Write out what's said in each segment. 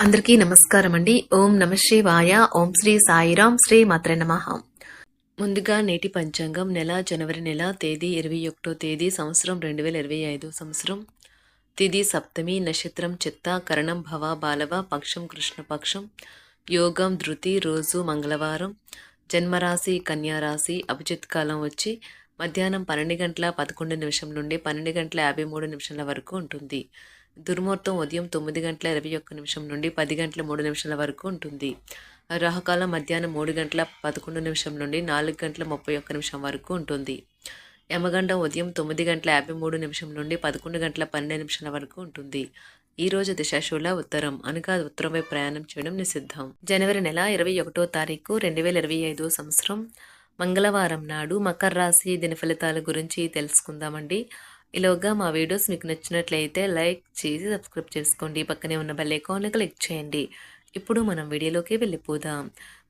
అందరికీ నమస్కారం అండి. ఓం నమ శివాయ. ఓం శ్రీ సాయిరాం. శ్రీ మాత్రే నమః. ముందుగా నేటి పంచాంగం నెల జనవరి నెల తేదీ 21వ తేదీ సంవత్సరం 2025 సంవత్సరం. తిథి సప్తమి, నక్షత్రం చిత్త, కరణం భవ బాలవ, పక్షం కృష్ణపక్షం, యోగం ధృతి, రోజు మంగళవారం, జన్మరాశి కన్యారాశి, అభిజిత్ కాలం వచ్చి మధ్యాహ్నం 12 గంటల 11 నిమిషం నుండి 12 గంటల 53 నిమిషాల వరకు ఉంటుంది. దుర్ముహూర్తం ఉదయం 9 గంటల 21 నిమిషం నుండి 10 గంటల 3 నిమిషాల వరకు ఉంటుంది. రాహుకాలం మధ్యాహ్నం 3 గంటల 11 నిమిషం నుండి 4 గంటల 31 నిమిషం వరకు ఉంటుంది. యమగండం ఉదయం 9 గంటల 53 నిమిషం నుండి 11 గంటల 12 నిమిషాల వరకు ఉంటుంది. ఈ రోజు దిశాశూల ఉత్తరం అనగా ఉత్తరం వైపు ప్రయాణం చేయడం నిషిద్ధం. జనవరి నెల 21వ తారీఖు 2025 సంవత్సరం మంగళవారం నాడు మకర రాశి దిన ఫలితాల గురించి తెలుసుకుందామండి. ఈలోగా మా వీడియోస్ మీకు నచ్చినట్లయితే లైక్ చేసి సబ్స్క్రైబ్ చేసుకోండి. పక్కనే ఉన్న బెల్ ఐకాన్ని క్లిక్ చేయండి. ఇప్పుడు మనం వీడియోలోకి వెళ్ళిపోదాం.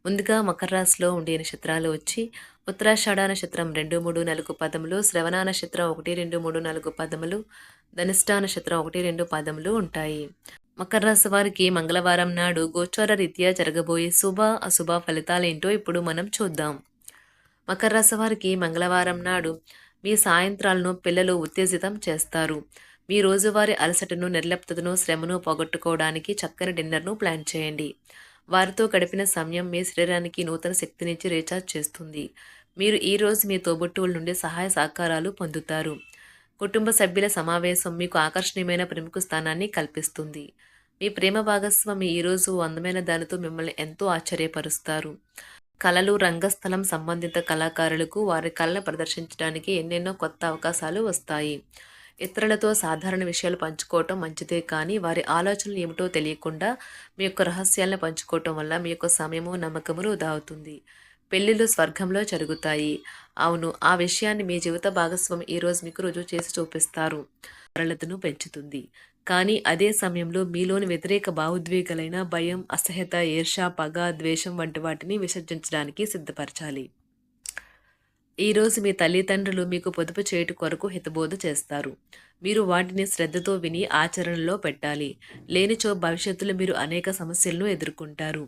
ముందుగా మకర రాశిలో ఉండే నక్షత్రాలు వచ్చి ఉత్తరాషాఢ నక్షత్రం 2, 3, 4 పదములు, శ్రవణ నక్షత్రం 1, 2, 3, 4 పదములు, ధనిష్ట నక్షత్రం 1, 2 పదములు ఉంటాయి. మకర రాశి వారికి మంగళవారం నాడు గోచార రీత్యా జరగబోయే శుభ అశుభ ఫలితాలేంటో ఇప్పుడు మనం చూద్దాం. మకర రాశి వారికి మంగళవారం నాడు మీ సాయంత్రాలను పిల్లలు ఉత్తేజితం చేస్తారు. మీ రోజువారీ అలసటను, నిర్లిప్తతను, శ్రమను పోగొట్టుకోవడానికి చక్కని డిన్నర్ను ప్లాన్ చేయండి. వారితో గడిపిన సమయం మీ శరీరానికి నూతన శక్తినిచ్చి రీఛార్జ్ చేస్తుంది. మీరు ఈ రోజు మీ తోబుట్టువుల నుండి సహాయ సహకారాలు పొందుతారు. కుటుంబ సభ్యుల సమావేశం మీకు ఆకర్షణీయమైన ప్రముఖ స్థానాన్ని కల్పిస్తుంది. మీ ప్రేమ భాగస్వామి ఈరోజు అందమైన దానితో మిమ్మల్ని ఎంతో ఆశ్చర్యపరుస్తారు. కళలు, రంగస్థలం సంబంధిత కళాకారులకు వారి కళను ప్రదర్శించడానికి ఎన్నెన్నో కొత్త అవకాశాలు వస్తాయి. ఇతరులతో సాధారణ విషయాలు పంచుకోవటం మంచిదే, కానీ వారి ఆలోచనలు ఏమిటో తెలియకుండా మీ యొక్క రహస్యాలను పంచుకోవటం వల్ల మీ యొక్క సమయము, నమ్మకములు వృధా అవుతుంది. పెళ్లిళ్ళు స్వర్గంలో జరుగుతాయి. అవును, ఆ విషయాన్ని మీ జీవిత భాగస్వామి ఈరోజు మీకు రుజువు చేసి చూపిస్తారు. సరళతను పెంచుతుంది. కానీ అదే సమయంలో మీలోని వ్యతిరేక భావోద్వేగాలైన భయం, అసహ్యత, ఈర్ష, పగ, ద్వేషం వంటి వాటిని విసర్జించడానికి సిద్ధపరచాలి. ఈరోజు మీ తల్లిదండ్రులు మీకు పొదుపు చేయుట కొరకు హితబోధ చేస్తారు. మీరు వాటిని శ్రద్ధతో విని ఆచరణలో పెట్టాలి. లేనిచో భవిష్యత్తులో మీరు అనేక సమస్యలను ఎదుర్కొంటారు.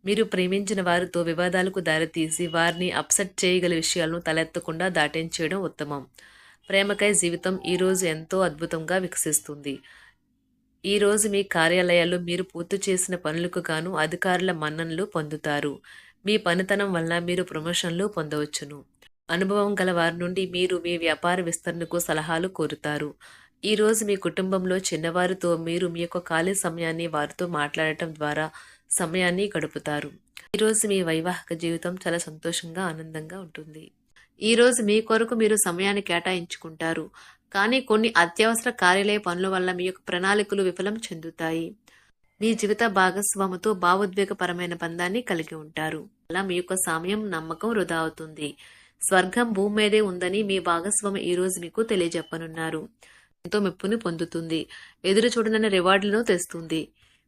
మీరు ప్రేమించిన వారితో వివాదాలకు దారితీసి వారిని అప్సెట్ చేయగల విషయాలను తలెత్తకుండా దాటించేయడం ఉత్తమం. ప్రేమకై జీవితం ఈరోజు ఎంతో అద్భుతంగా వికసిస్తుంది. ఈరోజు మీ కార్యాలయాల్లో మీరు పూర్తి చేసిన పనులకు గాను అధికారుల మన్ననలు పొందుతారు. మీ పనితనం వల్ల మీరు ప్రమోషన్లు పొందవచ్చును. అనుభవం గల వారి నుండి మీరు మీ వ్యాపార విస్తరణకు సలహాలు కోరుతారు. ఈరోజు మీ కుటుంబంలో చిన్నవారితో మీరు మీ యొక్క ఖాళీ సమయాన్ని వారితో మాట్లాడటం ద్వారా సమయాన్ని గడుపుతారు. ఈరోజు మీ వైవాహిక జీవితం చాలా సంతోషంగా, ఆనందంగా ఉంటుంది. ఈరోజు మీ కొరకు మీరు సమయాన్ని కేటాయించుకుంటారు. కానీ కొన్ని అత్యవసర కార్యాలయ పనుల వల్ల మీ యొక్క ప్రణాళికలు విఫలం చెందుతాయి. మీ జీవిత భాగస్వామితో భావోద్వేగపరమైన బంధాన్ని కలిగి ఉంటారు. అలా మీ యొక్క సమయం, నమ్మకం వృధా అవుతుంది. స్వర్గం భూమి మీదే ఉందని మీ భాగస్వామి ఈరోజు మీకు తెలియజెప్పనున్నారు. ఎంతో మెప్పుని పొందుతుంది. ఎదురు చూడనన్న రివార్డులను తెస్తుంది.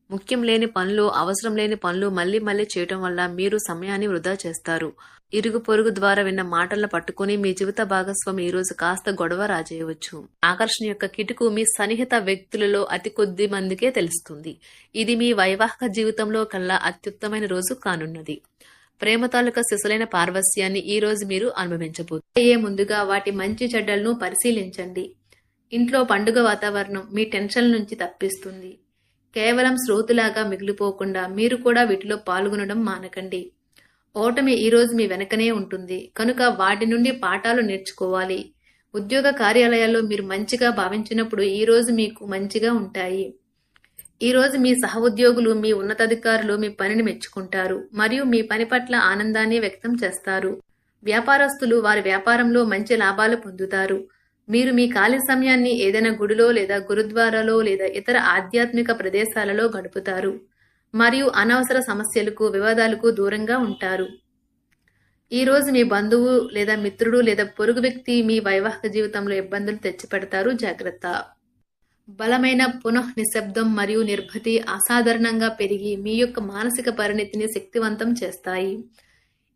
ముఖ్యం లేని పనులు, అవసరం లేని పనులు మళ్లీ మళ్లీ చేయటం వల్ల మీరు సమయాన్ని వృధా చేస్తారు. ఇరుగు పొరుగు ద్వారా విన్న మాటలను పట్టుకుని మీ జీవిత భాగస్వామి ఈరోజు కాస్త గొడవ రాజేయవచ్చు. ఆకర్షణ యొక్క కిటుకు మీ సన్నిహిత వ్యక్తులలో అతి కొద్ది మందికే తెలుస్తుంది. ఇది మీ వైవాహిక జీవితంలో కల్లా అత్యుత్తమైన రోజు కానున్నది. ప్రేమ తాలూకా శిశులైన పార్వస్యాన్ని ఈ రోజు మీరు అనుభవించబోతున్నారు. ముందుగా వాటి మంచి చెడ్డలను పరిశీలించండి. ఇంట్లో పండుగ వాతావరణం మీ టెన్షన్ నుంచి తప్పిస్తుంది. కేవలం శ్రోతులాగా మిగిలిపోకుండా మీరు కూడా వీటిలో పాల్గొనడం మానకండి. ఓటమి ఈరోజు మీ వెనకనే ఉంటుంది కనుక వాటి నుండి పాఠాలు నేర్చుకోవాలి. ఉద్యోగ కార్యాలయాల్లో మీరు మంచిగా భావించినప్పుడు ఈరోజు మీకు మంచిగా ఉంటాయి. ఈరోజు మీ సహ ఉద్యోగులు, మీ ఉన్నతాధికారులు మీ పనిని మెచ్చుకుంటారు మరియు మీ పని పట్ల ఆనందాన్ని వ్యక్తం చేస్తారు. వ్యాపారస్తులు వారి వ్యాపారంలో మంచి లాభాలు పొందుతారు. మీరు మీ ఖాళీ సమయాన్ని ఏదైనా గుడిలో లేదా గురుద్వారాలో లేదా ఇతర ఆధ్యాత్మిక ప్రదేశాలలో గడుపుతారు మరియు అనవసర సమస్యలకు, వివాదాలకు దూరంగా ఉంటారు. ఈరోజు మీ బంధువు లేదా మిత్రుడు లేదా పొరుగు వ్యక్తి మీ వైవాహిక జీవితంలో ఇబ్బందులు తెచ్చిపెడతారు. జాగ్రత్త. బలమైన పునః నిశ్శబ్దం మరియు నిర్భతి అసాధారణంగా పెరిగి మీ యొక్క మానసిక పరిణతిని శక్తివంతం చేస్తాయి.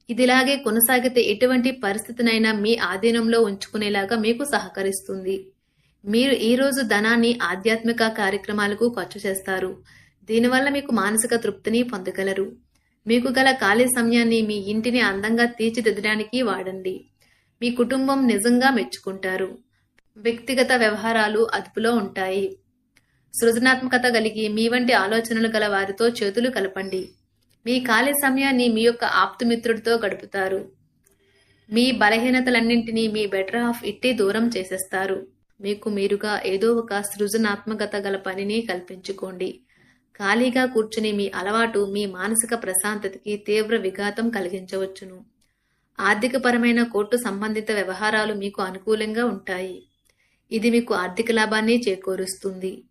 ఇదిలాగే కొనసాగితే ఎటువంటి పరిస్థితినైనా మీ ఆధీనంలో ఉంచుకునేలాగా మీకు సహకరిస్తుంది. మీరు ఈరోజు ధనాన్ని ఆధ్యాత్మిక కార్యక్రమాలకు ఖర్చు చేస్తారు. దీనివల్ల మీకు మానసిక తృప్తిని పొందగలరు. మీకు గల ఖాళీ సమయాన్ని మీ ఇంటిని అందంగా తీర్చిదిద్దడానికి వాడండి. మీ కుటుంబం నిజంగా మెచ్చుకుంటారు. వ్యక్తిగత వ్యవహారాలు అదుపులో ఉంటాయి. సృజనాత్మకత కలిగి మీ వంటి ఆలోచనలు గల వారితో చేతులు కలపండి. మీ ఖాళీ సమయాన్ని మీ యొక్క ఆప్తుమిత్రుడితో గడుపుతారు. మీ బలహీనతలన్నింటినీ మీ బెటర్ హాఫ్ ఇట్టే దూరం చేసేస్తారు. మీకు మీరుగా ఏదో ఒక సృజనాత్మకత గల పనిని కల్పించుకోండి. ఖాళీగా కూర్చుని మీ అలవాటు మీ మానసిక ప్రశాంతతకి తీవ్ర విఘాతం కలిగించవచ్చును. ఆర్థికపరమైన కోర్టు సంబంధిత వ్యవహారాలు మీకు అనుకూలంగా ఉంటాయి. ఇది మీకు ఆర్థిక లాభాన్ని చేకూరుస్తుంది.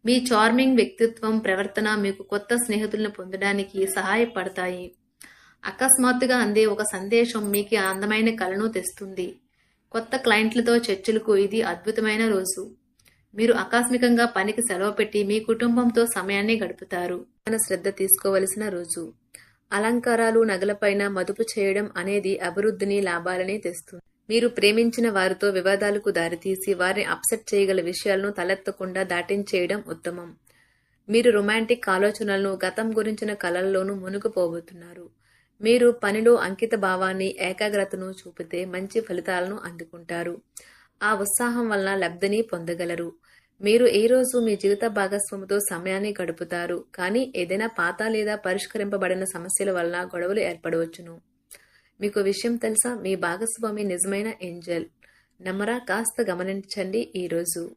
మీ చార్మింగ్ వ్యక్తిత్వం, ప్రవర్తన మీకు కొత్త స్నేహితులను పొందడానికి సహాయపడతాయి. అకస్మాత్తుగా అందే ఒక సందేశం మీకు అందమైన కలను తెస్తుంది. కొత్త క్లయింట్లతో చర్చలకు ఇది అద్భుతమైన రోజు. మీరు ఆకస్మికంగా పనికి సెలవు పెట్టి మీ కుటుంబంతో సమయాన్ని గడుపుతారు. శ్రద్ధ తీసుకోవలసిన రోజు. అలంకారాలు, నగలపైన మదుపు చేయడం అనేది అభివృద్ధిని, లాభాలని తెస్తుంది. మీరు ప్రేమించిన వారితో వివాదాలకు దారితీసి వారిని అప్సెట్ చేయగల విషయాలను తలెత్తకుండా దాటించేయడం ఉత్తమం. మీరు రొమాంటిక్ ఆలోచనలను, గతం గురించిన కలల్లోనూ మునిగిపోబోతున్నారు. మీరు పనిలో అంకిత భావాన్ని, ఏకాగ్రతను చూపితే మంచి ఫలితాలను అందుకుంటారు. ఆ ఉత్సాహం వలన లబ్ధిని పొందగలరు. మీరు ఈ రోజు మీ జీవిత భాగస్వామితో సమయాన్ని గడుపుతారు. కానీ ఏదైనా పాత లేదా పరిష్కరింపబడిన సమస్యల వలన గొడవలు ఏర్పడవచ్చును. మీకు విషయం తెలుసా? మీ భాగస్వామి నిజమైన ఏంజెల్. నమ్మరా? కాస్త గమనించండి. ఈరోజు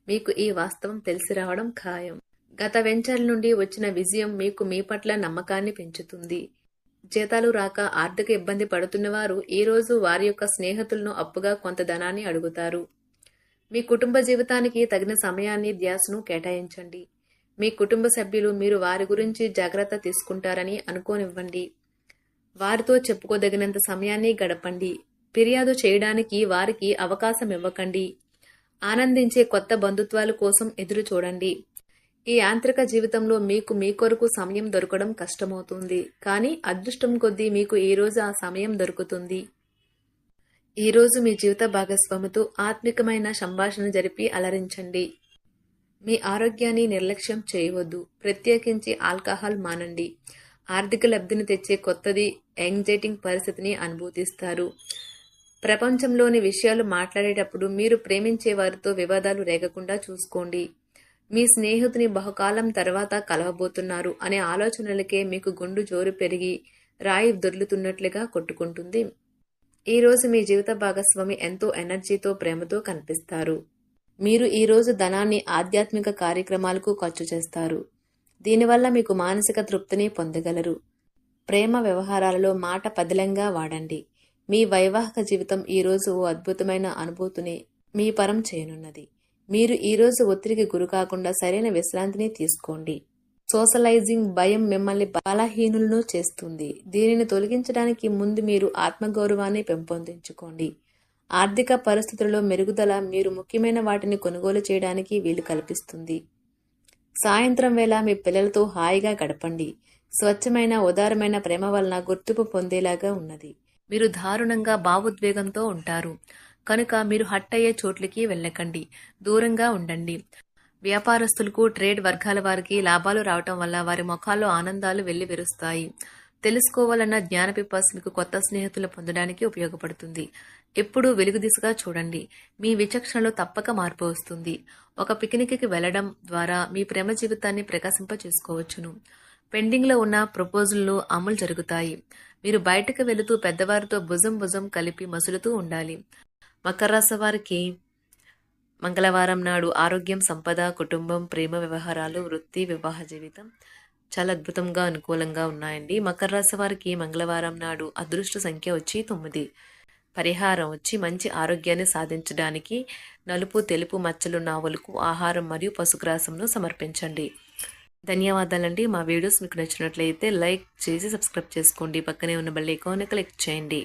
మీకు ఈ వాస్తవం తెలిసి రావడం ఖాయం. గత వెంచర్ల నుండి వచ్చిన విజయం మీకు మీ పట్ల నమ్మకాన్ని పెంచుతుంది. జీతాలు రాక ఆర్థిక ఇబ్బంది పడుతున్నవారు ఈ రోజు వారి యొక్క స్నేహితులను అప్పుగా కొంత ధనాన్ని అడుగుతారు. మీ కుటుంబ జీవితానికి తగిన సమయాన్ని, ధ్యాసను కేటాయించండి. మీ కుటుంబ సభ్యులు మీరు వారి గురించి జాగ్రత్త తీసుకుంటారని అనుకోనివ్వండి. వారితో చెప్పుకోదగినంత సమయాన్ని గడపండి. ఫిర్యాదు చేయడానికి వారికి అవకాశం ఇవ్వకండి. ఆనందించే కొత్త బంధుత్వాల కోసం ఎదురు చూడండి. ఈ యాంత్రిక జీవితంలో మీకు మీ కొరకు సమయం దొరకడం కష్టమవుతుంది. కానీ అదృష్టం కొద్దీ మీకు ఈ రోజు ఆ సమయం దొరుకుతుంది. ఈ రోజు మీ జీవిత భాగస్వామితో ఆత్మికమైన సంభాషణ జరిపి అలరించండి. మీ ఆరోగ్యాన్ని నిర్లక్ష్యం చేయవద్దు. ప్రత్యేకించి ఆల్కహాల్ మానండి. ఆర్థిక లబ్ధిని తెచ్చే కొత్తది, యాంగ్జైటింగ్ పరిస్థితిని అనుభూతిస్తారు. ప్రపంచంలోని విషయాలు మాట్లాడేటప్పుడు మీరు ప్రేమించే వారితో వివాదాలు రేగకుండా చూసుకోండి. మీ స్నేహితుని బహుకాలం తర్వాత కలవబోతున్నారు అనే ఆలోచనలకే మీకు గుండు జోరు పెరిగి రాయి దొర్లుతున్నట్లుగా కొట్టుకుంటుంది. ఈ రోజు మీ జీవిత భాగస్వామి ఎంతో ఎనర్జీతో, ప్రేమతో కనిపిస్తారు. మీరు ఈ రోజు ధనాన్ని ఆధ్యాత్మిక కార్యక్రమాలకు ఖర్చు చేస్తారు. దీనివల్ల మీకు మానసిక తృప్తిని పొందగలరు. ప్రేమ వ్యవహారాలలో మాట పదిలంగా వాడండి. మీ వైవాహిక జీవితం ఈ రోజు ఓ అద్భుతమైన అనుభూతిని మీ పరం చేయనున్నది. మీరు ఈ రోజు ఒత్తిడికి గురి కాకుండా సరైన విశ్రాంతిని తీసుకోండి. సోషలైజింగ్ భయం మిమ్మల్ని బలహీనులను చేస్తుంది. దీనిని తొలగించడానికి ముందు మీరు ఆత్మగౌరవాన్ని పెంపొందించుకోండి. ఆర్థిక పరిస్థితులలో మెరుగుదల మీరు ముఖ్యమైన వాటిని కొనుగోలు చేయడానికి వీలు కల్పిస్తుంది. సాయంత్రం వేళ మీ పిల్లలతో హాయిగా గడపండి. స్వచ్ఛమైన, ఉదారమైన ప్రేమ వలన గుర్తింపు పొందేలాగా ఉన్నది. మీరు దారుణంగా భావోద్వేగంతో ఉంటారు కనుక మీరు హట్ అయ్యే చోట్లకి వెళ్ళకండి. దూరంగా ఉండండి. వ్యాపారస్తులకు, ట్రేడ్ వర్గాల వారికి లాభాలు రావటం వల్ల వారి ముఖాల్లో ఆనందాలు వెల్లివిరుస్తాయి. తెలుసుకోవాలన్న జ్ఞానపిపాస మీకు కొత్త స్నేహితులు పొందడానికి ఉపయోగపడుతుంది. ఎప్పుడూ వెలుగు దిశగా చూడండి. మీ విచక్షణలో తప్పక మార్పు వస్తుంది. ఒక పిక్నిక్కి వెళ్లడం ద్వారా మీ ప్రేమ జీవితాన్ని ప్రకాశింప చేసుకోవచ్చును. పెండింగ్లో ఉన్న ప్రపోజల్లు అమలు జరుగుతాయి. మీరు బయటకు వెళుతూ పెద్దవారితో భుజం కలిపి మసులుతూ ఉండాలి. మకర రాశి వారికి మంగళవారం నాడు ఆరోగ్యం, సంపద, కుటుంబం, ప్రేమ వ్యవహారాలు, వృత్తి, వివాహ జీవితం చాలా అద్భుతంగా, అనుకూలంగా ఉన్నాయండి. మకర రాశి వారికి మంగళవారం నాడు అదృష్ట సంఖ్య వచ్చి 9. పరిహారం వచ్చి మంచి ఆరోగ్యాన్ని సాధించడానికి నలుపు, తెలుపు మచ్చలున్న ఆవులకు ఆహారం మరియు పశుగ్రాసంను సమర్పించండి. ధన్యవాదాలండి. మా వీడియోస్ మీకు నచ్చినట్లయితే లైక్ చేసి సబ్స్క్రైబ్ చేసుకోండి. పక్కనే ఉన్న బెల్ ఐకాన్ క్లిక్ చేయండి.